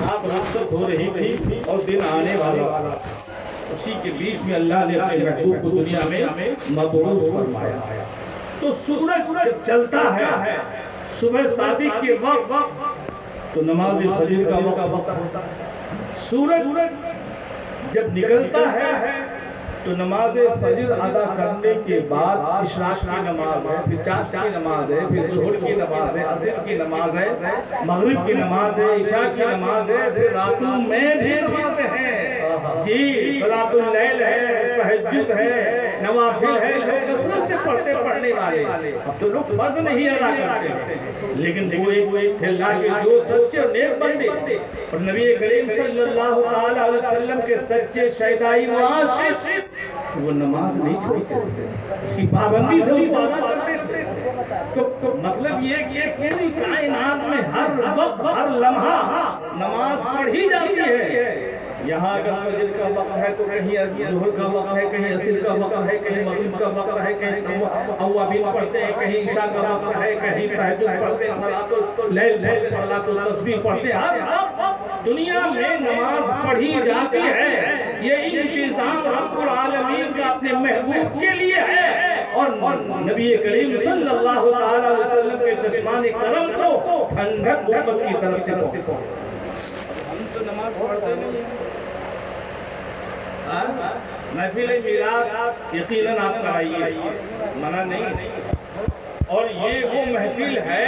رات رخصت ہو رہی تھی اور دن آنے والا، اسی کے بیچ میں اللہ نے اپنے محبوب کو دنیا میں مبعوث فرمایا۔ تو سورج جب چلتا ہے صبح صادق کے وقت تو نماز فجر کا وقت ہوتا ہے، سورج جب نکلتا ہے تو نماز فجر ادا کرنے کے بعد اشراق کی نماز ہے، پھر چاشت کی نماز ہے، پھر ظہر کی نماز ہے، عصر کی نماز ہے، مغرب کی نماز ہے، عشاء کی نماز ہے، پھر راتوں میں بھی نمازیں ہیں جی، صلاۃ اللیل ہے، تہجد ہے، نوافل ہے، لوگ کثرت سے پڑھنے والے۔ اب تو لوگ فرض نہیں ادا کرتے، لیکن وہ ایک اللہ کے جو سچے اور نیک بندے اور نبی کریم صلی اللہ علیہ وسلم کے سچے شیدائی معاشق وہ نماز نہیں چھوڑتے، اس کی پابندی سے اس کو ادا کرتے تھے۔ تو مطلب یہ کہ پوری کائنات میں ہر وقت ہر لمحہ نماز پڑھی جاتی ہے۔ یہاں اگر فجر کا وقت ہے تو کہیں ظہر کا وقت ہے، کہیں عصر کا وقت ہے، کہیں مغرب کا وقت ہے، کہیں اوابین پڑھتے ہیں، کہیں عشاء کا وقت ہے، کہیں تہجد پڑھتے ہیں، صلاۃ اللیل پڑھتے ہیں، صلاۃ التسبیح پڑھتے ہیں۔ ہر وقت دنیا میں نماز پڑھی جاتی ہے۔ یہ انتظام رب العالمین کا اپنے محبوب کے لیے ہے اور نبی کریم صلی اللہ علیہ وسلم کے چشمان کرم کو ٹھنڈک امت کی طرف سے پہنچے۔ ہم تو نماز پڑھتے نہیں ہیں۔ محفل میلاد یقیناً آپ کرائیے، منع نہیں، اور یہ وہ محفل ہے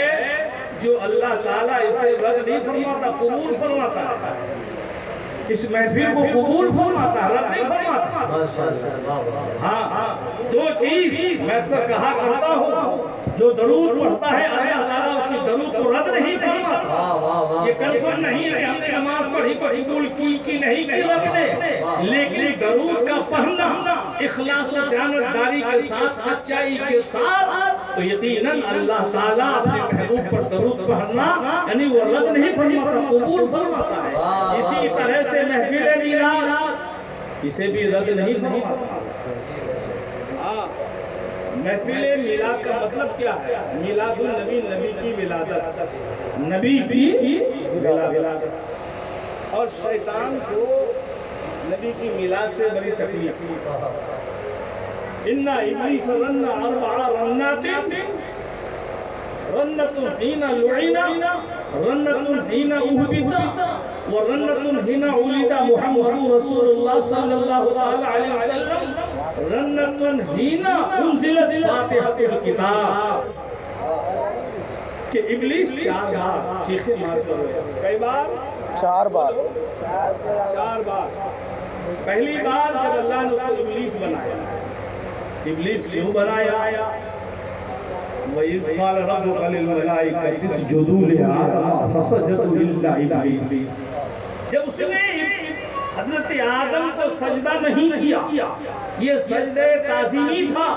جو اللہ تعالیٰ اسے رد نہیں فرماتا، قبول فرماتا ہے۔ اس محفل کو قبول فرماتا ہے، رد نہیں فرماتا۔ ہاں دو چیز میں اکثر کہا کرتا ہوں، جو درود پڑھتا ہے اللہ تعالیٰ اس کی درود کو رد نہیں فرماتا۔ یہ کنفرم نہیں ہے کہ ہم نے نماز پڑھی کو قبول کی نہیں کی رب نے، لیکن درود کا پڑھنا اخلاص و دیانتداری کے ساتھ، سچائی کے ساتھ، تو یقیناً اللہ تعالیٰ اپنے محبوب پر درود پڑھنا یعنی وہ رد نہیں فرماتا، قبول فرماتا ہے۔ اسی طرح سے محفل میلاد اسے بھی رد نہیں فرماتا۔ محفل میلاد کا مطلب کیا ہے؟ میلاد النبی، نبی کی ولادت، نبی کی ولادت۔ اور شیطان کو نبی کی میلاد سے بڑی تکلیف۔ اِنَّ إِبْلِيسَ رَنَّ أَرْبَعَ رَنَّاتٍ رَنَّةٌ حِينَ لُعِنَ رَنَّةٌ حِينَ أُهْبِطَ وَرَنَّةٌ حِينَ وُلِدَ محمد رسول اللہ صلی اللہ علیہ وسلم رَنَّةٌ حِينَ أُنزِلَتْ فَاتِحَةُ الْكِتَابِ۔ کہ ابلیس چار بار چیخے مارتا ہوئے، کئی بار؟ چار بار۔ پہلی بار جب اللہ نے اس کو ابلیس بنایا۔ ابلیس کیوں بنایا؟ وَإِذْ قَالَ رَبُّكَ لِلْمَلَائِكَةِ اسْجُدُوا لِآدَمَ فَسَجَدُوا إِلَّا إِبْلِيسَ۔ جب اس نے حضرت آدم کو سجدہ نہیں کیا، یہ سجدہ تعظیمی تھا،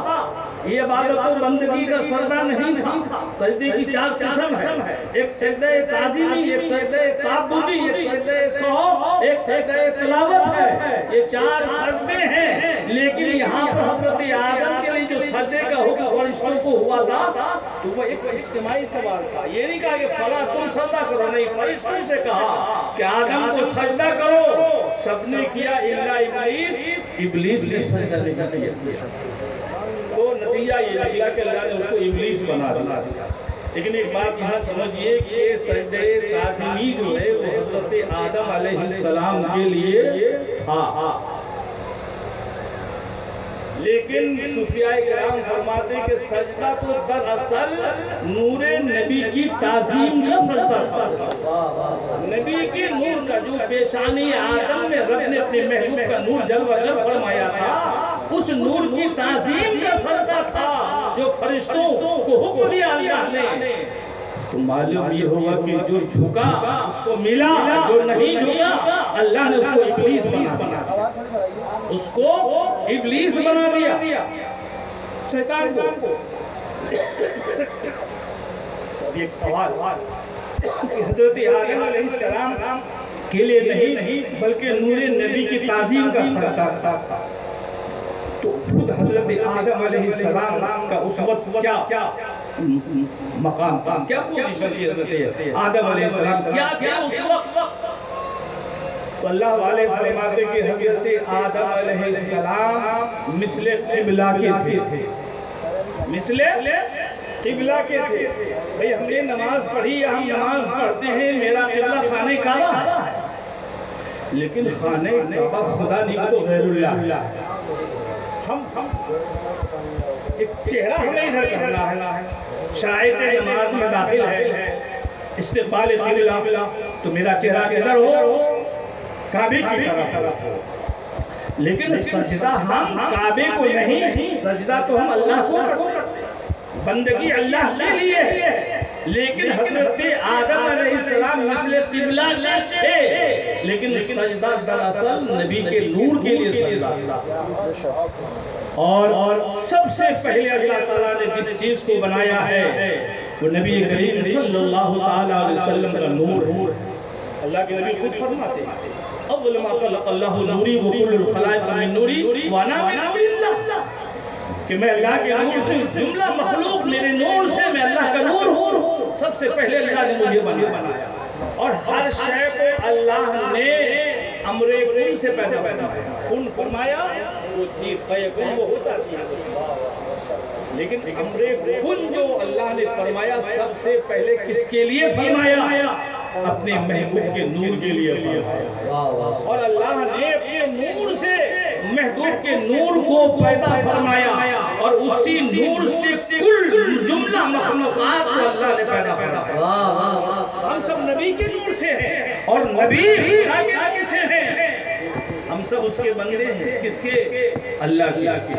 یہ عبادت و بندگی کا سجدہ نہیں تھا۔ سجدے کی چار قسم ہے، ایک سجدہ تعظیمی، ایک سجدہ تعبدی، ایک سجدہ سہو، ایک سجدہ تلاوت ہے۔ یہ چار سجدے ہیں، لیکن یہاں پر حضرت آدم کے لیے جو سجدے کا حکم فرشتوں کو ہوا تھا تو وہ ایک اجتماعی سوال تھا۔ یہ نہیں کہا کہ فلاں تم سجدہ کرو، نہیں، فرشتوں سے کہا کہ آدم کو سجدہ کرو، سب نے کیا الا ابلیس، ابلیس نے سجدہ نہیں کیا۔ تو نتیجہ یہ نکلا کہ اللہ نے اس کو ابلیس بنا دیا۔ لیکن ایک بات یہاں سمجھئے کہ یہ سجدہ تعظیمی جو ہے وہ حضرت آدم علیہ السلام کے لیے تھا، لیکن صوفیاء کرام فرماتے ہیں کہ سجدہ تو دراصل نور نبی کی تعظیم کا سجدہ تھا۔ نبی کے نور کا جو پیشانی آدم میں رب نے اپنے محبوب کا نور جلوہ گر فرمایا تھا، اس نور کی تعظیم کا سجدہ تھا جو فرشتوں کو حکم دیا اللہ نے۔ تو معلوم یہ ہوگا کہ جو جھکا اس کو ملا، جو نہیں جھکا اللہ نے اس کو ابلیس بنا دیا، اس کو ابلیس بنا دیا، شیطان کو۔ اب ایک سوال حضرت آدم علیہ السلام کے لیے نہیں بلکہ نور نبی کی تعظیم کا سجدہ تھا، تو خود حضرت آدم علیہ السلام کا اس وقت کیا مقام تھا، کیا پوزیشن تھی حضرت آدم علیہ السلام، کیا تھا اس وقت؟ تو اللہ والے فرماتے کہ حضرت آدم علیہ السلام مثل قبلہ کے تھے، مثل قبلہ کے تھے. بھئی ہم نے نماز پڑھی یا ہم نماز پڑھتے ہیں میرا قبلہ خانہ کعبہ ہے، لیکن خانہ کعبہ خدا نہیں تو غیر اللہ ہے. ہم ایک چہرہ ہمیں ادھر کرنا ہے، شاید نماز میں داخل ہے استقبال قبلہ تو میرا چہرہ ادھر ہو کعبے کی طرف ہو، لیکن سجدہ ہم کعبے کو نہیں، سجدہ تو ہم اللہ کو، بندگی اللہ کے لیے ہے. لیکن حضرت آدم علیہ السلام مثل قبلہ تھے، لیکن سجدہ دراصل نبی کے نور کے لیے سجدہ. اور سب سے پہلے اللہ تعالیٰ نے جس چیز کو بنایا ہے وہ نبی کریم صلی اللہ علیہ وسلم کا نور. اللہ کے نبی خود فرماتے ہیں اول ما خلق اللہ نوری وکل الخلائق من نوری وانا من نور اللہ، کہ میں اللہ کے نور سے، جملہ مخلوق میرے نور سے، میں اللہ کا نور ہوں. سب سے پہلے اللہ نے مجھے بنایا اور ہر شے کو اللہ نے امر کن سے پیدا کن فرمایا، وہ چیز فیکون وہ ہوتا ہے. لیکن امر کن جو اللہ نے فرمایا سب سے پہلے کس کے لیے فرمایا؟ اپنے محبوب کے نور کے لیے فرمایا. اور اللہ نے اپنے نور سے محبوب کے نور کو پیدا فرمایا اور اسی نور سے کل جملہ مخلوقات کو اللہ نے پیدا فرمایا. ہم سب نبی کے نور سے ہیں اور نبی اللہ کے نور سے ہیں. ہم سب اس کے بندے ہیں. کس کے؟ اللہ کے.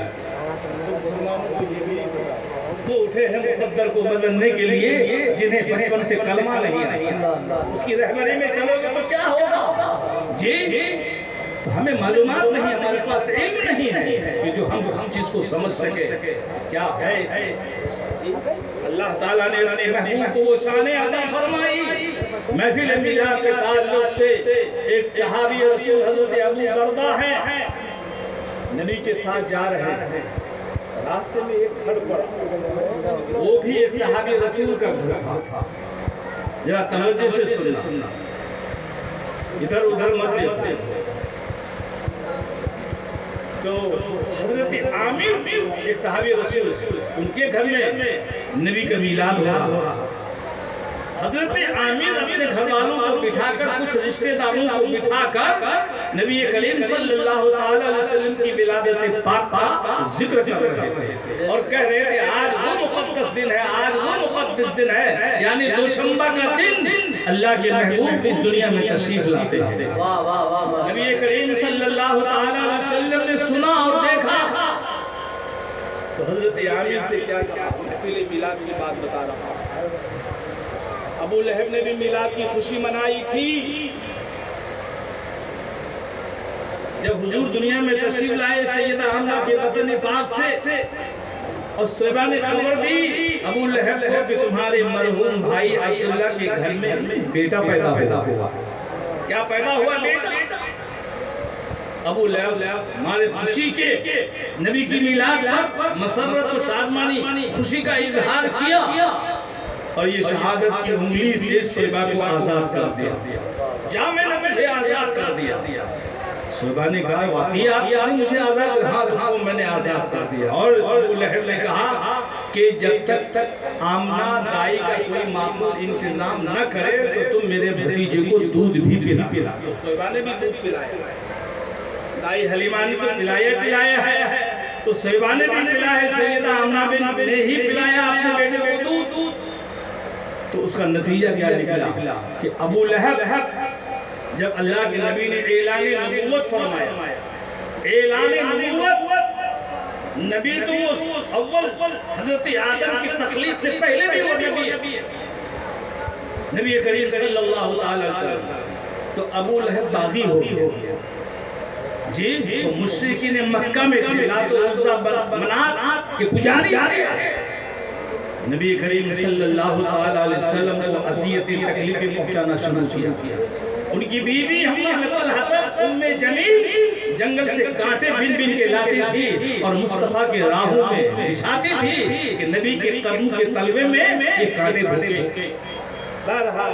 وہ اٹھے ہیں مقدر کو بدلنے کے لیے جنہیں بچپن سے کلمہ نہیں آیا. اس کی رہبری میں چلو گے تو کیا ہوگا؟ جی ہمیں معلومات نہیں، ہمارے پاس علم نہیں ہے کہ جو ہم اس چیز کو سمجھ سکے کیا ہے. اللہ تعالیٰ نے اپنے محبوب کو وہ شان عطا فرمائی. محفل میلاد کے تعلق سے ایک صحابی رسول حضرت ابو درداء ہیں، نبی کے ساتھ جا رہے ہیں، راستے میں ایک گھر پڑا، وہ بھی ایک صحابی رسول کا گھر تھا. ذرا توجہ سے سننا، ادھر ادھر مت دیکھتے. تو حضرت عامر ایک صحابی رسول، ان کے گھر میں نبی کا میلاد ہو رہا. حضرت عامر اپنے گھر والوں کو بٹھا کر، کچھ رشتہ داروں کو بٹھا کر نبی کریم صلی اللہ علیہ وسلم کی ولادت پاک کا ذکر کر رہے تھے اور کہہ رہے تھے آج وہ مقدس دن ہے، آج وہ مقدس دن ہے، یعنی دوشنبہ کا دن اللہ کے محبوب اس دنیا میں تشریف لاتے ہیں. نبی کریم صلی اللہ علیہ وسلم نے سنا اور دیکھا تو حضرت عامر سے کیا کہا؟ محفل میلاد کی بات بتا رہا ہوں. ابو لہب نے بھی میلاد کی خوشی منائی تھی. جب حضور دنیا میں تشریف لائے سیدہ آمنہ کے وطن پاک سے اور صحابہ نے خبر دی ابو لہب کو کہ تمہارے مرحوم بھائی عبداللہ کے گھر میں بیٹا پیدا ہوا. کیا پیدا ہوا؟ بیٹا. ابو لہب ہمارے خوشی کے نبی کی میلاد پر مسرت و شادمانی خوشی کا اظہار کیا اور یہ شہادت کی انگلی سے صحابہ کو آزاد کر دیا، جامع نبی سے آزاد کر دیا. صحابہ نے کہا واقعی آپ نے مجھے آزاد کر دیا؟ ہاں میں نے آزاد کر دیا. اور ابو لہب نے کہا کہ جب تک آمنہ دائی کا کوئی معقول انتظام نہ کرے تو تم میرے بھتیجے کو دودھ بھی پلا. صحابہ نے بھی دودھ پلایا، دائی حلیمہ نے تو پلایا ہے تو صحابہ نے بھی پلایا ہے. سیدہ آمنہ نے ہی پلایا اپنے بیٹے کو دودھ. تو اس کا نتیجہ کیا نکلا کہ ابو لہب جب اللہ کے نبی نے اعلان نبوت فرمایا، اعلان نبوت، نبی تو وہ اول حضرت آدم کی تخلیق سے پہلے بھی وہ نبی ہے، نبی کریم صلی اللہ علیہ وسلم. تو ابو لہب باغی ہو گیا. جی تو مشرکین مکہ میں تھے، لات و عزا منات کے پجاری ہیں. نبی کریم صلی اللہ علیہ وسلم کو اذیتیں تکلیفیں پہنچانا شروع کیا. ان کی بیوی حملۃ الحطب ام جمیل جنگل سے کانٹے بن بن کے لاتی تھی اور مصطفیٰ کے راہوں میں بچھاتی تھی کہ نبی کے قدم کے تلوے میں یہ کانٹے بھوکے. بہرحال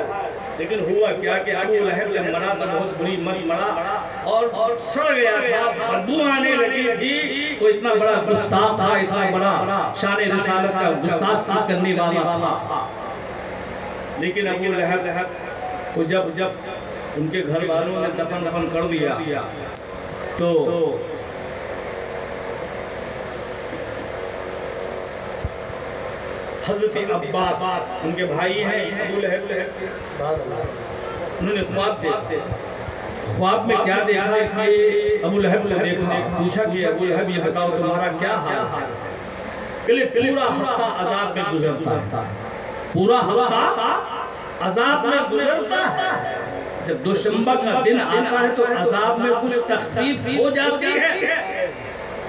لیکن ہوا کیا کہ ابو لہب جب مرا تو بہت بری مت مرا اور سڑ گیا تھا، بدبو آنے لگی تھی. تو اتنا بڑا گستاخ تھا، اتنا بڑا شان رسالت کا گستاخی کرنے والا تھا. لیکن ابو لہب کو جب ان کے گھر والوں نے دفن کر دیا تو حضرت عباس ان کے بھائی ہیں ابو لہب، انہوں نے خواب دیکھا. خواب میں کیا دیکھا کہ ابو لہب کو دیکھا، پوچھا کہ ابو لہب یہ بتاؤ تمہارا کیا حال ہے؟ کہ پورا ہفتہ عذاب میں گزرتا ہے، پورا ہفتہ عذاب میں گزرتا ہے. جب دوشنبہ کا دن آتا ہے تو عذاب میں کچھ تخفیف ہو جاتی ہے،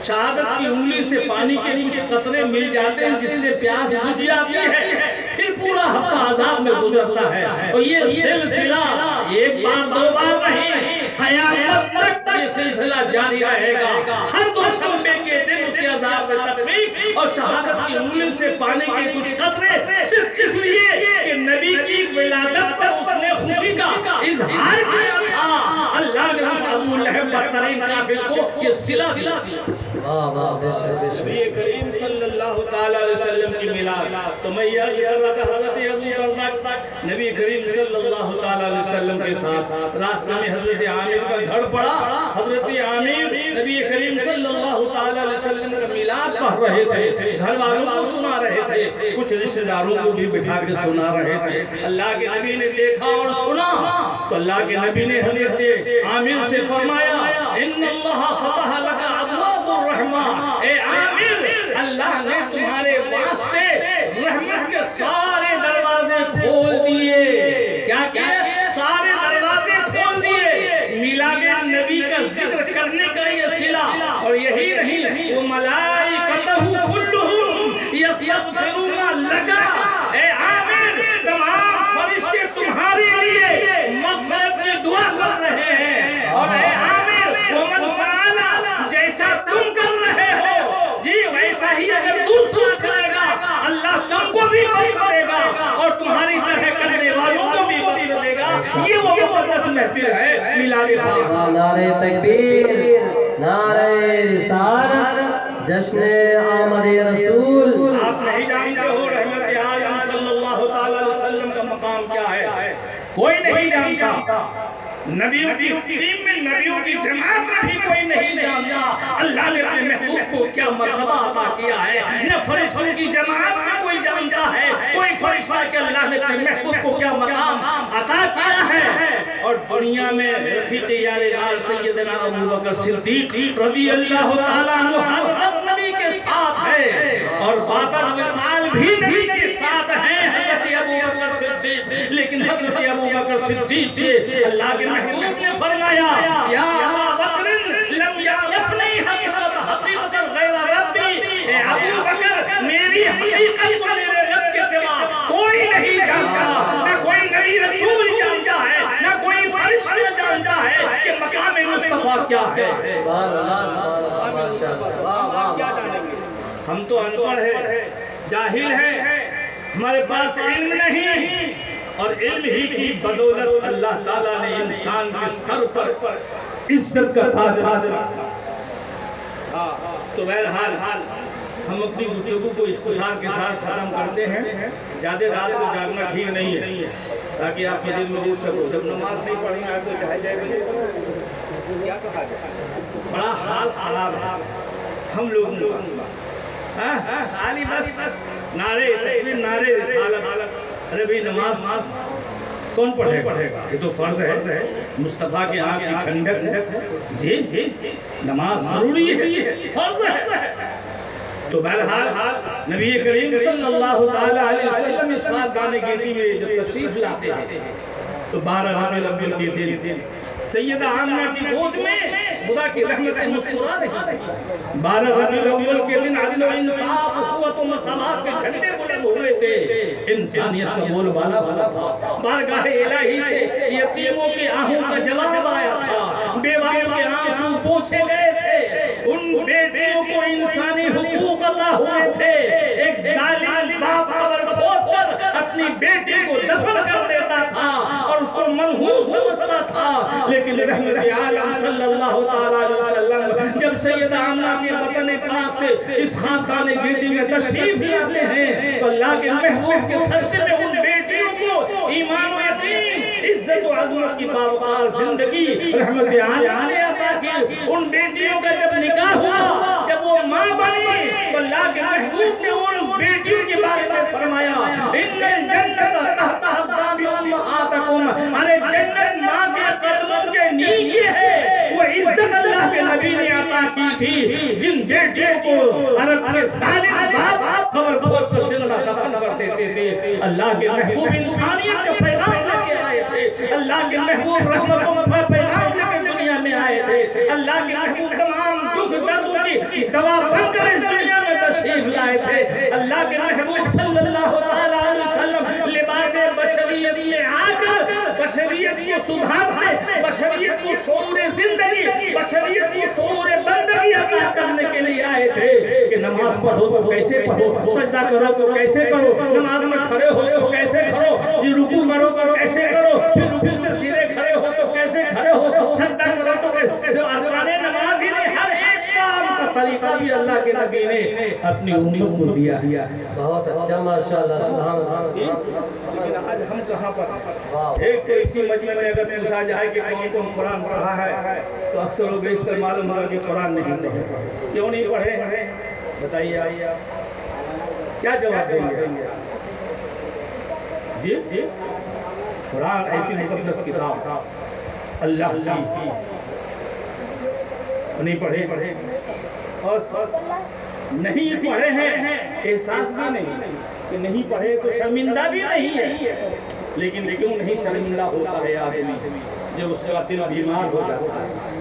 شہادت کی انگلی سے پانی کے کچھ قطرے مل جاتے ہیں جس سے پیاس بجھ جاتی ہے، پھر پورا ہفتہ عذاب میں گزرتا ہے. اور یہ سلسلہ ایک بار دو بار نہیں، قیامت تک یہ سلسلہ جاری رہے گا. ہر دوشنبے کے دن اس کے عذاب میں تخفیف اور شہادت کی انگلی سے پانی کے کچھ قطرے، صرف اس لیے کہ نبی کی ولادت پر اس نے خوشی کا اظہار کیا تھا. اللہ نے اس ابو لہب بدترین کافر کو یہ صلہ دیا. نبی کریم صلی اللہ تعالی علیہ وسلم کی میلاد. تو میں یہ کر رہا تھا حضرت ابو بکر نبی کریم صلی اللہ تعالی علیہ وسلم کے ساتھ راستہ میں حضرت عامر کا گھر پڑا. حضرت عامر نبی کریم صلی اللہ تعالی علیہ وسلم کا میلاد پڑھ رہے تھے، گھر والوں کو سنا رہے تھے، کچھ رشتہ داروں کو بھی بٹھا کے سنا رہے تھے. اللہ کے نبی نے دیکھا اور سنا تو اللہ کے نبی نے حضرت عامر سے فرمایا ان اللہ فتح لک ابواب الرحمہ. اے عامر، اللہ نے تمہارے واسطے رحمت کے سارے دروازے کھول دیے. کیا کیا؟ سارے دروازے کھول دیے. میلاد نبی کا ذکر کرنے کا یہ صلہ. اور یہی نہیں، وہ ملائکتہ کلہم یستغفرون لک. اے عامر، تمام فرشتے تمہارے لیے مغفرت کی دعا کر رہے ہیں. اور اے عامر، ومن فعل جیسا تم کر رہے ہو جی ویسا ہی اگر دوسرا کرے گا اللہ تم کو بھی بخش دے گا اور تمہاری طرح کرنے والوں کو بھی بخش دے گا. یہ وہ مقدس محفل ہے میلاد پاک. نعرہ تکبیر، نعرہ رسالت، جشن آمد رسول. آپ نہیں جانتے ہو رحمت عالم صلی اللہ تعالی علیہ وسلم کا مقام کیا ہے؟ کوئی نہیں جانتا. نبیوں کی ٹیم میں، نبیوں کی جماعت میں بھی کوئی نہیں جانتا اللہ نے اپنے محبوب کو کیا مرتبہ عطا کیا ہے. نہ فرشتوں کی جماعت میں کوئی جانتا ہے کوئی فرشتہ کہ اللہ نے اپنے محبوب کو کیا مقام عطا کیا ہے. اور دنیا میں رفیق یار سیدنا ابو بکر صدیق رضی اللہ تعالیٰ عنہ ہر وقت نبی کے ساتھ ہے اور بادر وصال بھی نبی کے ساتھ ہیں حضرت ابو بکر صدیق. لیکن حضرت ابو بکر صدیق سے اللہ کے محبوب نے فرمایا یا ابا بکر لم یعرفنی حقیقت غیر ربی. اے ابو بکر، میری حقیقت کو میرے رب کے سوا کوئی نہیں جانتا. نہ کوئی نبی رسول جانتا ہے، نہ کوئی فرشتہ جانتا ہے کہ مقام مصطفیٰ کیا ہے. کیا جانیں گے؟ ہم تو ان پڑھ ہیں، جاہل ہیں، ہمارے پاس علم نہیں. اور علم ہی کی بدولت اللہ تعالیٰ نے انسان کے سر پر عزت کا تاج رکھا. تو بہرحال ہم اپنی گفتگو کو اختصار کے ساتھ ختم کرتے ہیں. زیادہ رات کو جاگنا ٹھیک نہیں ہے تاکہ آپ کے دل میں جھوٹ سکو. جب نماز نہیں پڑھیں گے تو چاہے جائے بجے کیا کہا جائے. بڑا حال خراب ہے ہم لوگوں کا. خالی بس نعرے تکبیر، نعرے رسالت. ارے بھئی نماز کون پڑھے گا؟ یہ تو فرض ہے، مصطفیٰ کے آنکھ کی ٹھنڈک ہے. جی نماز ضروری ہے، فرض ہے. تو بہرحال نبی کریم صلی اللہ تعالی علیہ وسلم اس رات گانے گیتی میں جب تشریف لاتے ہیں تو 12 ربیع الاول کے دن سیدہ آمنہ کی گود میں خدا کی رحمتیں مسکرا رہی تھی. 12 ربیع الاول کے دن عدل و انصاف، اخوت و مساوات کے جھنڈے بلند ہوئے تھے. انسانیت کا بول بالا تھا. بارگاہ الہی سے یتیموں کی آہوں کا جواب آیا تھا، بیواؤں کے آنسو پوچھے گئے تھے. ان بیٹیوں کو انسانی حقوق عطا ہوئے تھے. ایک ظالم باپ قبر کھود کر اپنی بیٹی کو دفن کر دیتا تھا اور اس کو منحوس سمجھتا تھا، لیکن رحمت عالم صلی اللہ علیہ وسلم جب سیدہ آمنہ کے وطن پاک سے اس خاندان گیٹی میں تشریف لاتے ہیں تو اللہ کے محبوب کے صدقے میں ان بیٹیوں کو ایمان و یقین، عزت و عظمت کی باوقار زندگی رحمت عالم نے عطا کی۔ ان بیٹیوں کا جب نکاح ہوا، جب وہ ماں بنی تو اللہ کے محبوب نے ان بیٹیوں کے بارے میں فرمایا ان الجنت تحت اقدام امہاتکم، ارے جنت ماں کے قدموں کے نیچے ہے۔ وہ عزت اللہ کے نبی نے عطا کی تھی جن بیٹیوں کو عرب کے ظالم باپ خبر کھول کر زندہ دفن کر دیتے تھے۔ اللہ کے محبوب انسانیت کا پیغام لے کے آئے تھے، اللہ کے محبوب رحمتوں کا پیغام لے کے دنیا میں آئے تھے، اللہ کے محبوب تمام دکھ دردوں کی دوا بن کر اس دنیا میں تشریف لائے تھے۔ اللہ کے محبوب صلی اللہ علیہ وسلم لباس بشریت میں آ کر بشریت کو سدھارنے، بشریت کو شعور زندگی، بشریت کو شعور بندگی عطا کرنے کے لیے آئے تھے کہ نماز پڑھو تو کیسے پڑھو، سجدہ کرو تو کیسے کرو، نماز میں کھڑے ہو تو کیسے کرو، جی رکوع کرو تو کیسے کرو، پھر رکوع سے سیدھے کھڑے ہو تو کیسے کھڑے ہو، سجدہ کرو تو کیسے۔ ارکان نماز ہی نہیں، ہر ایک کام کا طریقہ بھی اللہ کے نبی نے اپنی امت کو دیا۔ بہت اچھا، ماشاءاللہ، سبحان اللہ۔ لیکن آج ہم کہاں پر ایک تو اسی مجمع میں اگر پوچھا جائے کہ کون کون قرآن پڑھا ہے تو اکثر و بیشتر معلوم ہوگا کہ قرآن نہیں پڑھے۔ کیوں نہیں پڑھے ہیں بتائیے، کیا جواب دیں گے؟ جی قرآن ایسی مقدس کتاب اللہ کی، نہیں پڑھے اور نہیں پڑھے ہیں، احساس بھی نہیں کہ نہیں پڑھے تو شرمندہ بھی نہیں ہے، لیکن کیوں نہیں شرمندہ ہوتا ہے آدمی جب اس کا دل بیمار ہو جاتا ہے۔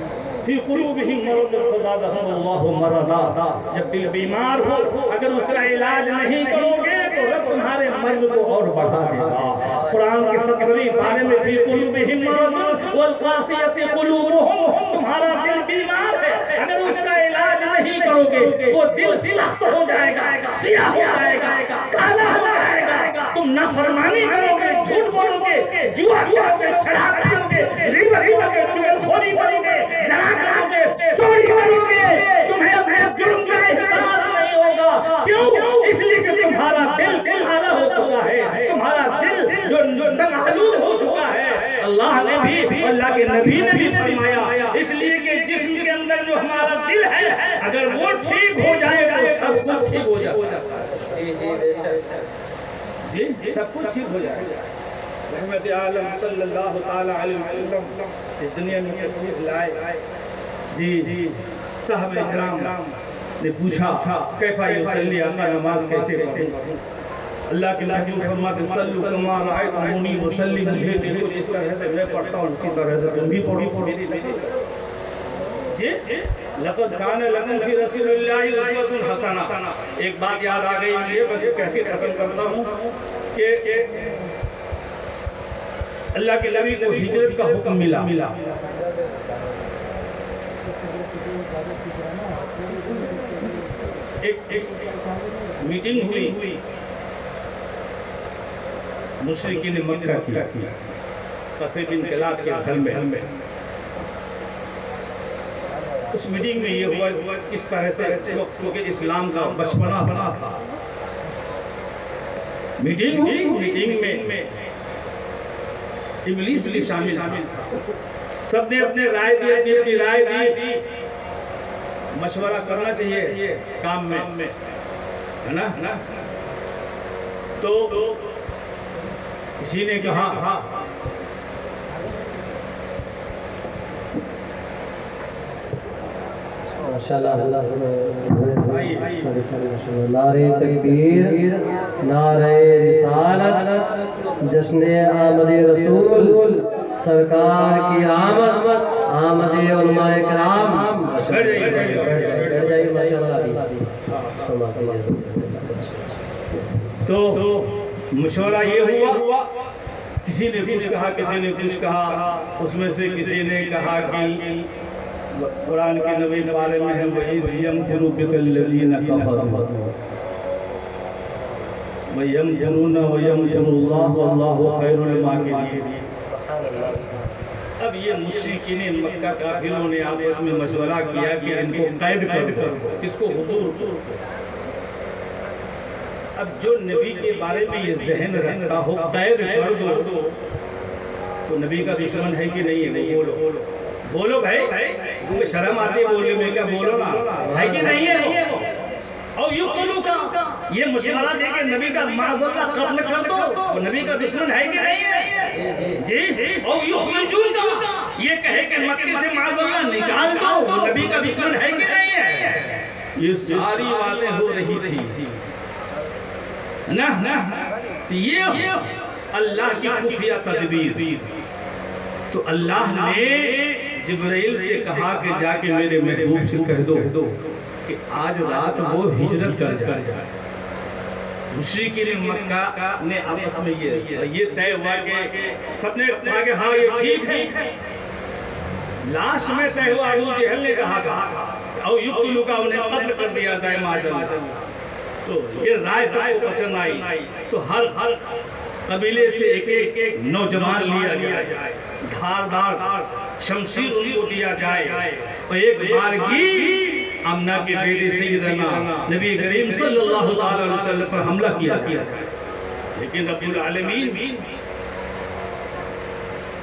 فی قلوبہم مرض فزادہم اللہ مرضا، جب دل بیمار ہو اگر اس کا علاج نہیں کرو گے تو رب تمہارے مرض کو اور بڑھا دے گا۔ قرآن کے 17ویں پارے میں فی قلوبہم مرض والقاسیۃ قلوبہم، تمہارا دل بیمار ہے، اگر اس کا علاج نہیں کرو گے وہ دل سخت ہو جائے گا، سیاہ ہو جائے گا، کالا ہو جائے گا، تم نافرمانی کرو گے، جھوٹ بولو گے، جوا کھیلو گے، شراب پیو گے، ریبہ کرو گے، چغلخوری کرو گے، زنا کرو گے، چوری کرو گے، تمہیں اپنے جرم کا احساس نہیں ہوگا۔ کیوں؟ اس لیے کہ تمہارا دل کالا ہو چکا ہے، تمہارا دل جو ناآلود ہو چکا ہے۔ اللہ نے بھی، اللہ کے نبی نے بھی فرمایا اس لیے کہ جسم کے اندر جو ہمارا دل ہے اگر وہ ٹھیک ہو جائے تو سب کچھ ٹھیک ہو جاتا ہے۔ جی سب کچھ ٹھیک ہو جائے گا۔ رحمت عالم صلی اللہ تعالی علیہ وسلم اس دنیا میں تشریف لائے، جی صحابہ کرام نے پوچھا کیف یصلی، آقا نماز کیسے پڑھوں؟ اللہ کے محبوب فرماتے صلو کما رأیتمونی اصلی، مجھے دیکھو اس طرح سے میں پڑھتا ہوں اسی طرح سے تم بھی پڑھو۔ جی لقد کان لکم فی رسول اللہ اسوۃ حسنہ۔ ایک بات یاد آ گئی مجھے، بس کہہ کے ختم کرتا ہوں کہ اللہ کے نبی کو ہجرت کا حکم ملا۔ ایک میٹنگ ہوئی مشرکین مکہ کی قصر بن کلاب کے گھر میں۔ اس میٹنگ میں یہ ہوا اس طرح سے چونکہ اسلام کا بچپنا بنا تھا، میٹنگ ہوئی، میٹنگ میں ابلیس بھی شامل تھا، سب نے اپنے رائے دی، اپنی رائے دی، مشورہ کرنا چاہیے کام میں، ہے نا؟ تو کسی نے کہا نعرہ تکبیر، نعرہ رسالت، جشن آمد رسول، سرکار کی آمد، آمد علماء کرام۔ تو مشورہ یہ ہوا، کسی نے کچھ کہا، کسی نے کچھ کہا، اس میں سے کسی نے کہا کہ قرآن کے نبی پارے میں ہے وَإِذْ يَمْكُرُ بِكَ الَّذِينَ كَفَرُوا وَيَمْكُرُونَ وَيَمْكُرُ اللَّهُ وَاللَّهُ خَيْرُ الْمَاكِرِينَ۔ اب یہ مشرکین مکہ کافروں نے آپس میں مشورہ کیا کہ ان کو قید کر دو، کس کو؟ حضور کو۔ اب جو نبی کے بارے میں یہ ذہن رکھتا ہو قید کر دو، تو نبی کا دشمن ہے کہ نہیں ہے؟ بولو بولو بھائی، تمہیں شرم آتی ہے بولنے میں؟ کیا بولو نا، ہے کہ نہیں ہے؟ اور یقتلوا کا یہ مشورہ دے کے نبی کا معاذ اللہ قتل کر دو، وہ نبی کا دشمن ہے کہ نہیں ہے؟ جی۔ اور یخرجوا کا یہ کہے کہ مکے سے معاذ اللہ نکال دو، وہ نبی کا دشمن ہے کہ نہیں ہے؟ یہ ساری باتیں ہو رہی تھی نا، یہ اللہ کی خفیہ تدبیر۔ تو اللہ نے جبرائیل سے کہا کہ جا کے میرے محبوب سے کہہ دو کہ آج رات وہ ہجرت کر جائے۔ مشرکین مکہ نے آپس میں یہ طے ہوا کہ سب نے کہا کہ ہاں یہ ٹھیک ہے۔ لاش میں طے ہوا، ابو جہل نے کہا او یقتلوا کا انہیں قتل کر دیا جائے ماجل۔ تو یہ رائے سب کو پسند آئی، تو ہر قبیلے سے ایک ایک نوجوان لیا جائے، دھاردار شمشیر ان کو دیا جائے، اور ایک بارگی آمنہ کے بیٹے سیدنا نبی کریم صلی اللہ علیہ وسلم پر حملہ کیا۔ لیکن رب العالمین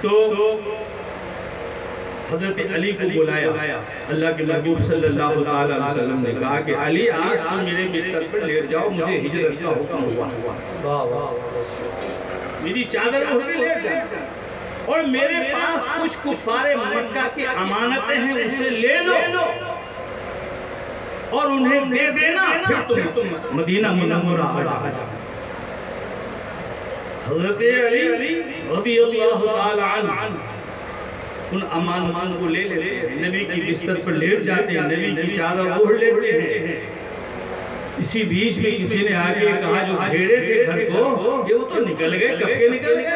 تو حضرت علی کو بلایا۔ اللہ کے محبوب صلی اللہ علیہ وسلم نے کہا کہ علی آج تم میرے بستر پر لیٹ جاؤ، مجھے ہجرت کا حکم ہوا، میری چادر اوڑھ کے لیٹ جاؤ، اور میرے پاس کچھ کفار مکہ کی امانتیں ہیں، اسے لے لو اور انہیں دے دینا، پھر تم مدینہ منورہ آ جاؤ۔ حضرت علی رضی اللہ تعالی عنہ ان امانتوں کو لے لیتے ہیں، نبی کی بستر پر لیٹ جاتے ہیں، نبی کی چادر اوڑھ لیتے ہیں۔ اسی بیچ میں کسی نے آگے کہا جو گھیڑے تھے گھر کو، یہ وہ تو نکل گئے، کب کے نکل گئے؟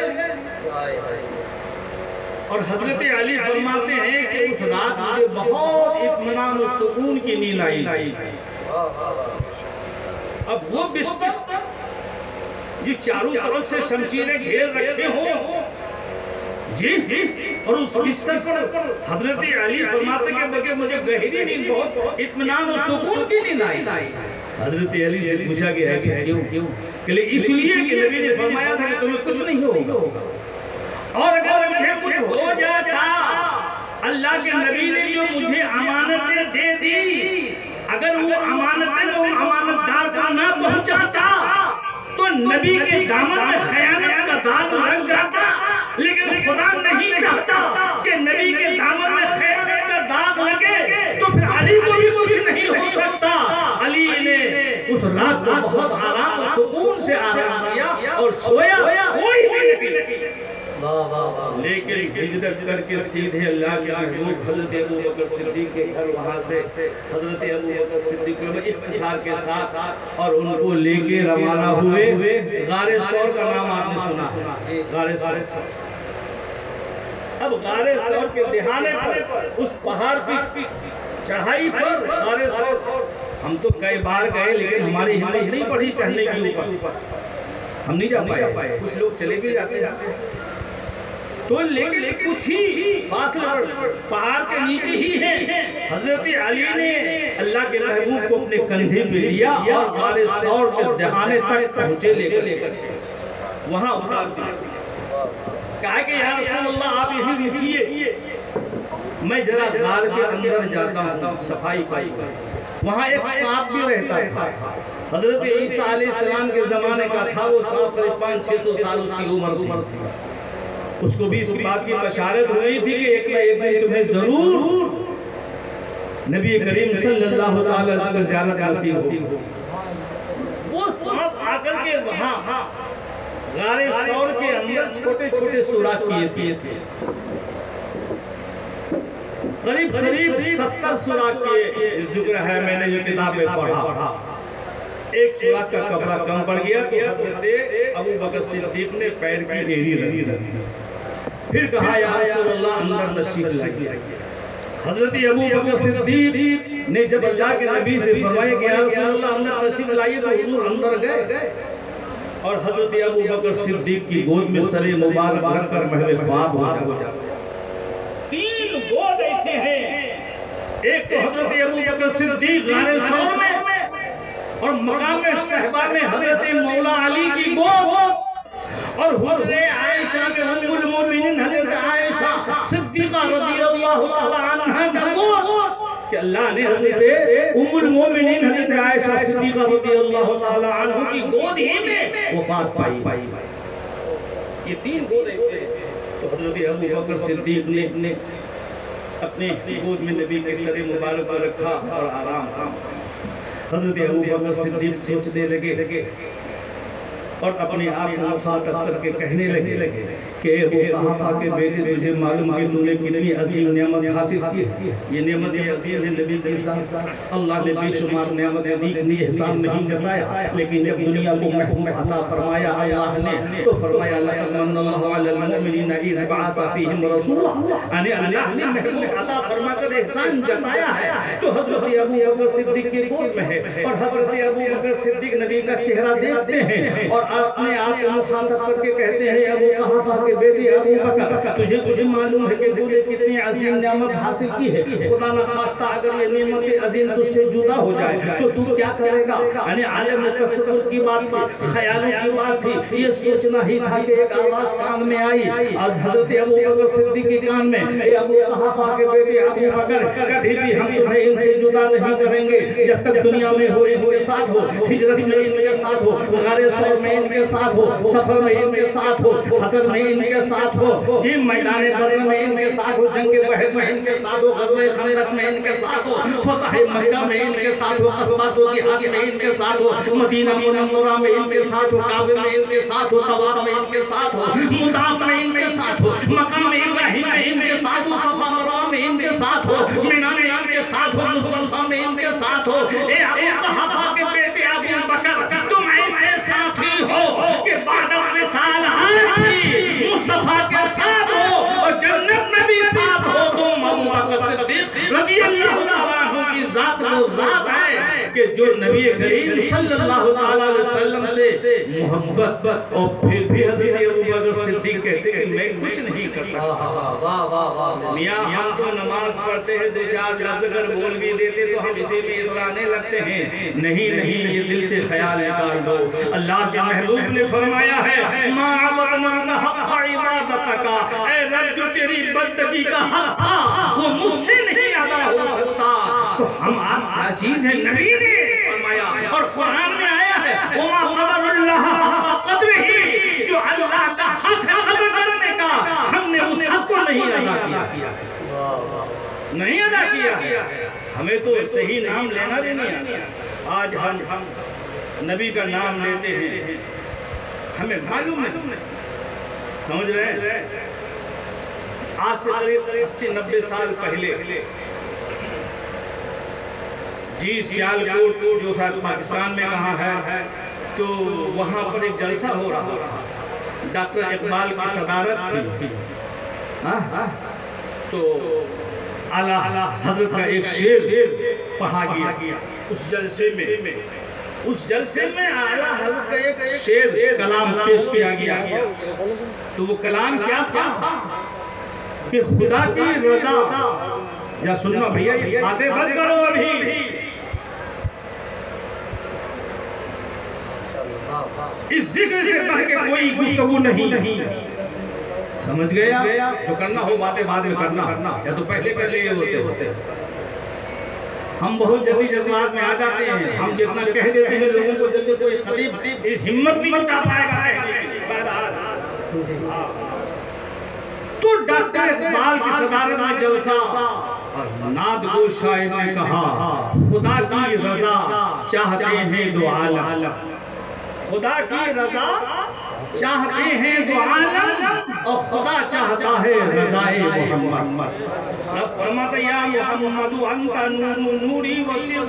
اور حضرت علی فرماتے ہیں کہ اس رات مجھے بہت اطمینان و سکون کی نیند آئی۔ اب وہ بستر جس چاروں طرف سے شمشیریں گھیر رکھے ہوں، جی، اور اس بستر پر حضرت علی فرماتے ہیں کہ مجھے گہری نیند، بہت اطمینان و سکون کی نیند آئی۔ حضرت علی سے پوچھا کہ ایسے کیوں؟ کہ اس لیے کہ نبی نے فرمایا تھا کہ تمہیں کچھ نہیں ہوگا، اور اگر مجھے کچھ ہو جاتا، اللہ کے نبی نے جو مجھے امانتیں دے دی، اگر وہ امانتیں وہ امانتدار کو نہ پہنچاتا تو نبی کے دامن میں خیانت کا داغ لگ جاتا، لیکن خدا نہیں چاہتا کہ نبی کے دامن میں خیانت کا داغ لگے، تو پھر علی کو بھی کچھ نہیں ہو سکتا۔ علی نے اس رات کو بہت آرام و سکون سے آرام کیا اور سویا، کوئی بھی نبی لیکن ہجرت کر کے سیدھے اللہ کے محبوب حضرت ابو بکر صدیق کے گھر، وہاں سے حضرت ابو بکر صدیق میں اختصار کے ساتھ اور ان کو لے کے روانہ ہوئے۔ غار ثور کا نام آپ نے سنا، غار ثور۔ اب غار ثور کے دہانے پر، اس پہاڑ کی چڑھائی پر غار ثور، ہم تو کئی بار گئے لیکن ہماری ہمت نہیں پڑھی چڑھنے کے اوپر، ہم نہیں جا پائے، کچھ لوگ چلے بھی جاتے تو، لیکن کچھ ہی فاصلے پر پہاڑ کے نیچے ہی ہیں۔ حضرت علی نے اللہ کے محبوب کو اپنے کندھے پہ لیا اور غار ثور کے دہانے تک پہنچے، لے کر وہاں اتار دیا۔ کہا کہ یا رسول اللہ آپ یہی رکیے، میں ذرا غار کے اندر جاتا ہوں، صفائی پائی۔ وہاں ایک سانپ بھی رہتا تھا، حضرت عیسیٰ علیہ السلام کے زمانے کا تھا، وہ 500-600 سال اس کی عمر تھی۔ اس کو بھی اس بات کی بشارت ہوئی تھی کہ ایک نہ ایک دن تمہیں ضرور نبی کریم صلی اللہ علیہ وسلم کی زیارت نصیب ہوگی۔ وہ سانپ آ کر کے وہاں غار ثور کے اندر چھوٹے چھوٹے سوراخ کیے تھے، قریب 70 سوراخ کیے، ذکر ہے میں نے یہ کتابیں پڑھا۔ ایک سوراخ کا کپڑا کم پڑ گیا تو حضرت ابو بکر صدیق نے پیر کی ایڑی رکھی، پھر کہا یا رسول اللہ اندر تشریف لائیے۔ حضرت ابو بکر صدیق نے جب اللہ کے نبی سے فرمایا کہ یا رسول اللہ اندر تشریف لائیے، تو حضور اندر گئے اور حضرت ابو بکر صدیق کی گود میں سر مبارک رکھ کر محو خواب ہو جاتا۔ 3 گود ایسے ہیں، ایک تو حضرت ابو بکر صدیق غار ثور میں، اور مقام صحبہ میں حضرت مولا علی کی گود، اور حضرت عائشہ کے ام المومنین حضرت عائشہ صدیقہ رضی اللہ تعالی عنہا کی گود، کہ اللہ نے حضرت ام المومنین حضرت عائشہ صدیقہ رضی اللہ تعالی عنہ کی گود ہی میں وفات پائی۔ یہ 3 گود ایسے، تو حضرت ابو بکر صدیق نے اپنے گود میں نبی کے سر مبارک کو رکھا اور آرام۔ حضرت ابو بکر صدیق سوچنے لگے اور اپنے آپ کو مخاطب کر کے کہنے لگے کہ اے ابو قحافہ کے بیٹے، تجھے معلوم ہے تو نے کتنی عظیم نعمت حاصل کی؟ یہ نعمت عظیم ہے نبی کے ساتھ، اللہ نے بے شمار نعمتیں دی، اتنی احسان نہیں جتایا، لیکن جب دنیا کو محکوم عطا فرمایا اللہ نے تو فرمایا لقد من اللہ علی المؤمنین اذ بعث فیہم رسولا، یعنی اللہ نے محکوم عطا فرما کر احسان جتایا ہے۔ تو حضرت ابو بکر صدیق کے گود میں ہے، اور حضرت ابو بکر صدیق نبی کا چہرہ دیکھتے ہیں اور اپنے آپ کو مخاطب کر کے کہتے ہیں ابو قحافہ کے بیٹے ابو بکر، تجھے معلوم ہے کہ تو نے کتنی عظیم نعمت حاصل کی ہے، خدا نخواستہ اگر یہ نعمت عظیم تجھ سے جدا ہو جائے تو تو کیا کرے گا؟ یعنی عالم تصور کی بات تھی، خیالوں کی بات تھی، یہ سوچنا ہی تھا کہ ایک آواز کان میں آئی، آج حضرت ابو بکر صدیق کے کان میں، اے ابو قحافہ کے بیٹے ابو بکر، کبھی بھی ہم تمہیں ان سے جدا نہیں کریں گے جب تک دنیا میں ہو ان کے ساتھ ہو، ہجرت میں ان کے ساتھ ہو، غار ثور میں ان کے ساتھ ہو، سفر میں ان کے ساتھ ہو، حضر میں ان کے ساتھ ہو، جی میدان بدر میں ان کے ساتھ ہو، جنگ احد میں ان کے ساتھ ہو، غزوہ خندق میں ان کے ساتھ ہو، فتح مکہ میں ان کے ساتھ ہو، قصبات و دیہات میں ان کے ساتھ ہو، مدینہ منورہ میں ان کے ساتھ ہو، کعبہ میں ان کے ساتھ ہو، طواف میں ان کے ساتھ ہو، مطاف میں ان کے ساتھ ہو، مقام ابراہیم میں ان کے ساتھ ہو، صفا مروہ میں ان کے ساتھ ہو، مینا میں ان کے ساتھ ہو، مصطفیٰ میں ان کے ساتھ ہو۔ اے ابو قحافہ کے بیٹے ابو بکر، تم ایسے ساتھی ہو کہ بعد وصال آتی مصطفیٰ کے ساتھ ہو اور جنت میں بھی ساتھ ہو۔ تم ابو بکر صدیق رضی اللہ تعالیٰ عنہ کی ذات وہ ذات ہے کہ جو نبی کریم صلی اللہ علیہ وسلم سے محبت، اور پھر بھی حضرت ابو بکر صدیق کہتے کہ میں کچھ نہیں کر سکتا۔ میاں ہم تو نماز پڑھتے ہیں، دو چار لفظ اگر بول بھی دیتے تو ہم اسی میں اترانے لگتے ہیں، نہیں یہ دل سے خیال نکال دو۔ اللہ کے محبوب نے فرمایا ہے ما عبدنا حق عبادتک، اے رب جو تیری بندگی کا حق تھا وہ مجھ سے نہیں ادا ہو سکتا، تو ہم آپ کیا چیز ہے؟ نبی نے فرمایا اور قرآن میں آیا ہے وما قدر اللہ حق قدرہ، جو اللہ کا حق ہے قدر کرنے کا ہم نے اس حق کو نہیں ادا کیا، نہیں ادا کیا۔ ہمیں تو صحیح نام لینا بھی نہیں آتا، آج ہم نبی کا نام لیتے ہیں، ہمیں معلوم ہے، سمجھ رہے ہیں؟ آج سے قریب 80-90 سال پہلے جی سیالکوٹ جو تھا پاکستان میں کہاں ہے، تو وہاں پر ایک جلسہ ہو رہا تھا، ڈاکٹر اقبال کی صدارت تھی، تو اعلیٰ حضرت کا ایک شعر پڑھا گیا اس جلسے میں اعلیٰ حضرت کا ایک شعر کلام پیش کیا گیا، تو وہ کلام کیا تھا کہ خدا کی رضا، یا سننا بھیا یہ باتیں بند کرو ابھی، اس ذکر سے بڑھ کے کوئی گفتگو نہیں، سمجھ گیا؟ جو کرنا ہو باتیں بعد میں کرنا، یا تو پہلے یہ ہوتے۔ ہم بہت جلدی جذبات میں آ جاتے ہیں، ہم جتنا کہہ دیتے ہیں لوگوں کو جلدی کوئی خطیب ہمت نہیں جتا پائے گا۔ تو ڈاکٹر اقبال کی صدارت میں جلسہ، اور نعت گو شاعر نے کہا خدا کی رضا چاہتے ہیں دو عالم، خدا کی رضا چاہتے ہیں دو عالم، اور خدا چاہتا ہے رضائے محمد۔ رب فرماتا یا محمد انت نور نوری و سر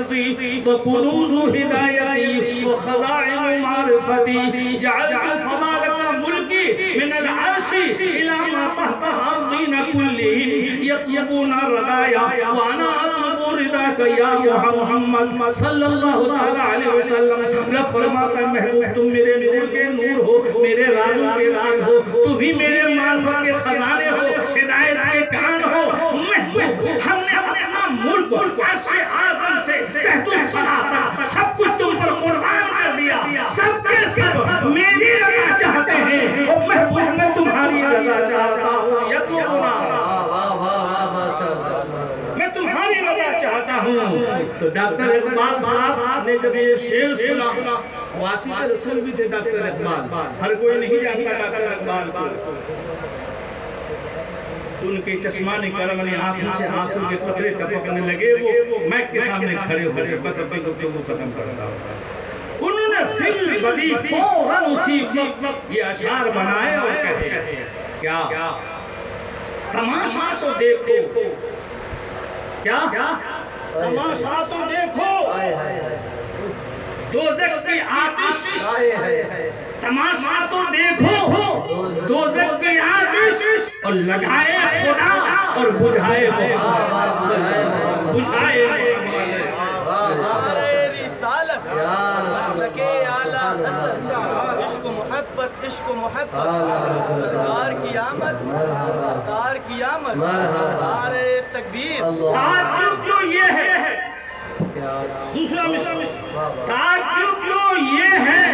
سری و کنوز ہدایتی و خزائن معرفتی، جعلت فضالک ملکی من العرش الى ما تحت الارضین کلہم یطلبون ردایا وانا اطلب رضاک یا محمد صلی اللہ تعالی علیہ وسلم۔ رب فرماتا ہے محبوب تم میرے نور کے نور ہو، میرے رازوں کے راز ہو، تم ہی میرے معرفت کے خزانے ہو، ہدایت کے کان ہو۔ محبوب ہم نے اپنا ملک عرش اعظم سے تحت الثری تک سب کچھ تم پر قربان کر دیا، سب کے سب میری رضا چاہتے ہیں، اور محبوب میں تمہاری رضا چاہتا ہوں۔ یطلبنا، میں تمہاری رضا چاہتا ہوں۔ تو ڈاکٹر اقبال صاحب نے جب یہ شعر سنا، واسطہ رسول بھی تھے ڈاکٹر اقبال، ہر کوئی نہیں جانتا ڈاکٹر اقبال کو۔ ان کے چشمانی کرم نے آنکھوں سے آنسو کے قطرے ٹپکنے لگے، وہ مائک کے سامنے کھڑے ہو گئے، بس اپنی گفتگو ختم کرتا ہوں۔ انہوں نے فل بدی فوراً اسی وقت یہ اشعار بنائے اور کہے کیا تماشا تو دیکھو، کیا تماشا تو دیکھو دوزخ کی آتش، تماشا تو دیکھو دوزخ کی آتش، اور لگائے خدا اور بجھائے محمد، بجھائے محمد۔ عشق و محبت، عشق و محبت، سرکار کی آمد، سرکار کی آمد، نعرہ تکبیر۔ تعجب جو یہ ہے، دوسرا مثال تعجب جو یہ ہے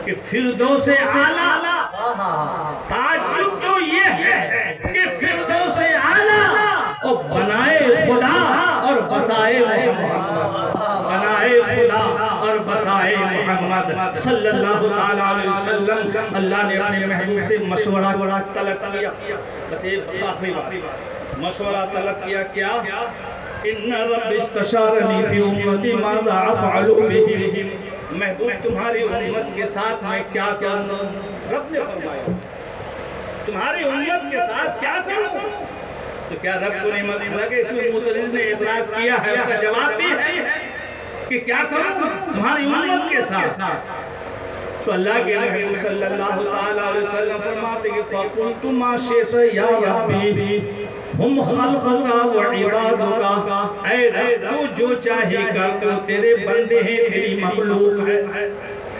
کہ فردوس اعلیٰ، تعجب جو یہ ہے کہ فردوس اعلیٰ اور بنائے خدا اور بسائے محمد، بنائے خدا اور بسائے محمد صلی اللہ علیہ وسلم۔ اللہ نے اپنے محبوب سے مشورہ طلب کیا، بس ایک آخری بات، مشورہ طلب کیا کیا؟ ان رب استشارنی فی امتی ماذا افعل بہم، محبوب تمہاری امت کے ساتھ میں کیا کروں؟ رب نے فرمایا تمہاری امت کے ساتھ کیا کروں؟ تو کیا رب کو نہیں معلوم لگے؟ اس میں معترض نے اعتراض کیا ہے، اس کا جواب بھی ہے کہ کیا کروں تمہاری امت کے ساتھ؟ تو اللہ کے محبوب صلی اللہ علیہ وسلم فرماتے کہ فَقُلْتُ مَا شِئْتَ يَا رَبِّي ہم خلقك و عبادك، اے رب تو جو چاہے کر، تو تیرے بندے ہیں، تیری مخلوق ہے۔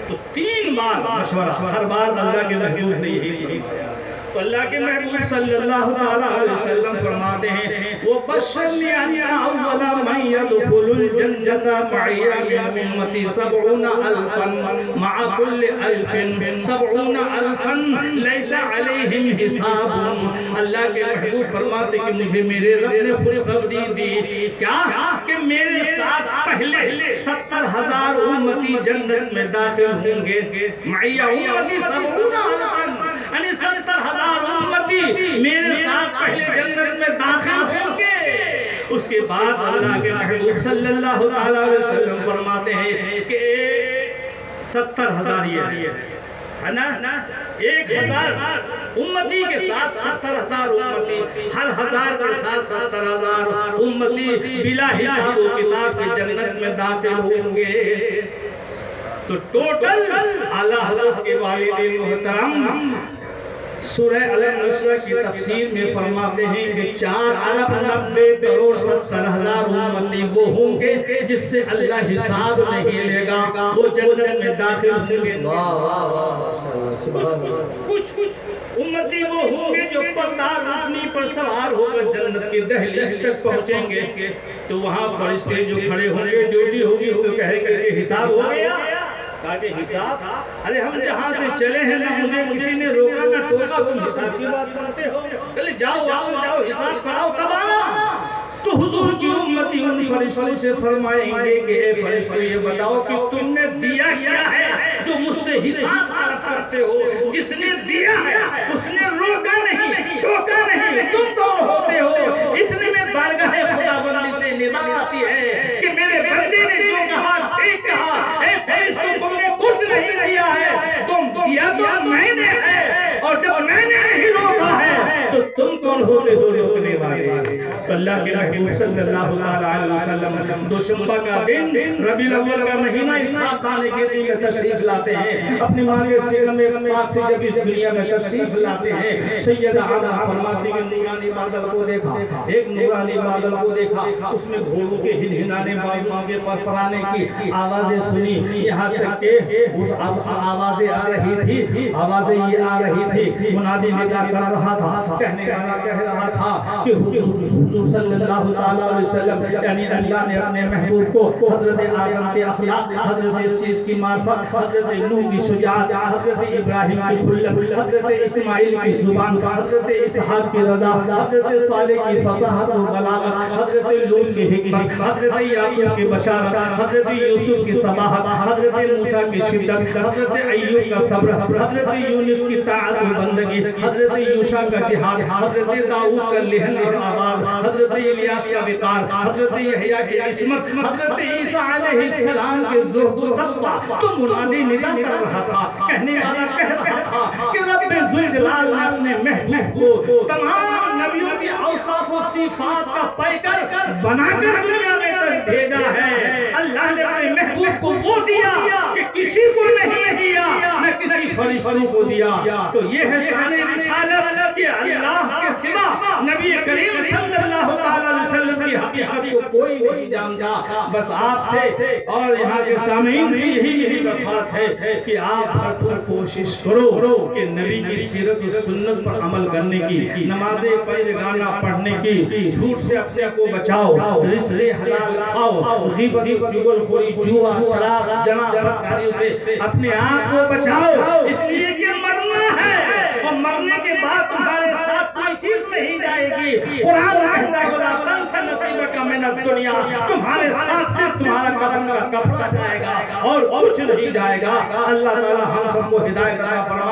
تو تین بار مشورہ، ہر بار اللہ کے محبوب نے یہی فرمایا۔ تو اللہ کے محبوب صلی اللہ علیہ وسلم فرماتے ہیں وَبَشَّرْنِي أَنَّ أَوَّلَ مَنْ يَدْخُلُ الْجَنَّةَ مَعِيَ مِنْ أُمَّتِي 70,000 مع كل 70,000 ليس عليهم حساب۔ اللہ کے محبوب فرماتے کہ مجھے میرے رب نے خوشخبری دی کیا کہ میرے ساتھ پہلے 70,000 امتی جنت میں داخل ہوں گے، معی امتی 70,000 یعنی 70,000 امتی میرے ساتھ پہلے جنت میں داخل ہوں گے۔ اس کے بعد اللہ کے محبوب صلی اللہ علیہ وسلم فرماتے ہیں کہ 70,000 یہ ہے نا، 1,000 امتی کے ساتھ 70,000 امتی، ہر 1000 کے ساتھ 70,000 امتی بلا حساب و کتاب کے جنت میں داخل ہوں گے۔ تو ٹوٹل اعلیٰ حضرت کے والدین محترم سورہ النصر کی تفسیر میں فرماتے ہیں کہ 4,90,70,000 امتی وہ ہوں گے جس سے اللہ حساب نہیں لے گا، وہ جنت میں داخل ہوں گے۔ کچھ امتی وہ ہوں گے جو پردار اونٹنی پر سوار ہو کر جنت کی دہلیز تک پہنچیں گے، تو وہاں فرشتے جو کھڑے ہوں گے، ڈیوٹی ہوگی تو کہیں گے کہ حساب ہو گیا۔ کہ حساب، ارے ہم جہاں سے چلے ہیں نہ مجھے کسی نے روکا نہ ٹوکا، تم حساب کی بات کرتے ہو، چلے جاؤ جاؤ حساب کراؤ تب آنا۔ تو حضور کی امتی ان فرشتوں سے فرمائیں گے کہ اے فرشتوں یہ بتاؤ کہ تم نے دیا کیا ہے جو مجھ سے حساب طلب کرتے ہو؟ جس نے دیا ہے اس نے روکا نہیں ٹوکا نہیں، تم کون ہوتے ہو؟ اتنے میں بارگاہ خداوندی سے ندا آتی ہے کہ میرے بندے نے جو کہا ٹھیک کہا، اے فرشتوں تم نے کچھ نہیں دیا ہے، تم دیا تو میں نے ہے، اور جب میں نے نہیں روکا ہے تو تم کون ہوتے ہو روکنے والے تو اللہ کے محبوب صلی اللہ علیہ وسلم دوشنبہ کا دن ربیع الاول کا مہینہ اسحاق آنے کے دن میں تشریف لاتے ہیں اپنی ماں کے سینہ میں پاک سے جب اس دنیا میں تشریف لاتے ہیں سیدہ عائشہ فرماتی ہیں نورانی بادل کو دیکھا ایک نورانی بادل کو دیکھا اس میں گھوڑوں کے ہنہنانے بازوں کے پرپرانے کی آوازیں سنی یہاں تک کہ اس آوازیں آ رہی تھی آوازیں یہ آ رہی تھی منادی ندا کر رہا تھا کہنے والا کہہ رہا تھا کہ حضور صلی اللہ علیہ وسلم یعنی اللہ نے اپنے محبوب کو حضرت آدم کے اخلاق حضرت سیس کی معرفت حضرت نوح کی شجاعت حضرت ابراہیم کی خلت حضرت اسماعیل کی زبان حضرت اسحاق کی رضا حضرت صالح کی فصاحت و بلاغت حضرت لوط کی حکمت حضرت یعقوب کی بشارت حضرت یوسف کی صباحت حضرت موسیٰ کی شدت حضرت ایوب کا صبر حضرت یونس کی طاعت و بندگی حضرت یوشع کا جہاد حضرت داؤد کا لہن آواز حضرت الیاس کا وقار حضرت یحییٰ کی عصمت حضرت عیسیٰ علیہ السلام کے زہد و تقویٰ تو منادی ندا کر رہا تھا کہنے والا کہہ رہا تھا کہ رب ذوالجلال نے اپنے محبوب کو تمام نبیوں کی اوصاف و صفات کا پیکر بنا کر دنیا میں بھیجا ہے اللہ نے اپنے محبوب کو وہ دیا کہ کسی کو نہیں دیا نہ کسی فرشتوں کو دیا تو یہ ہے شان رسالت کہ اللہ کے سوا نبی کریم صلی اللہ علیہ وسلم کی حقیقت کو کوئی نہیں جانتا بس آپ سے اور یہاں کے سامعین سے یہی درخواست ہے کہ آپ بھرپور کوشش کرو کہ نبی کی سیرت و سنت پر عمل کرنے کی نمازیں پنجگانہ پڑھنے کی جھوٹ سے اپنے کو بچاؤ رزق حلال کھاؤ غیبت چغل خوری جوا شراب زنا بدکاریوں سے اپنے آپ کو بچاؤ اس لیے کہ مرنا ہے اور مرنے کے بعد تمہارے ساتھ کوئی چیز نہیں جائے گی قرآن کہتا ہے وَلَا تَنْسَ نَصِيبَكَ مِنَ الدُّنْيَا تمہارے ساتھ صرف تمہارا کفن کا کپڑا جائے گا اور کچھ نہیں جائے گا اللہ تعالی ہم سب کو ہدایت عطا فرمائے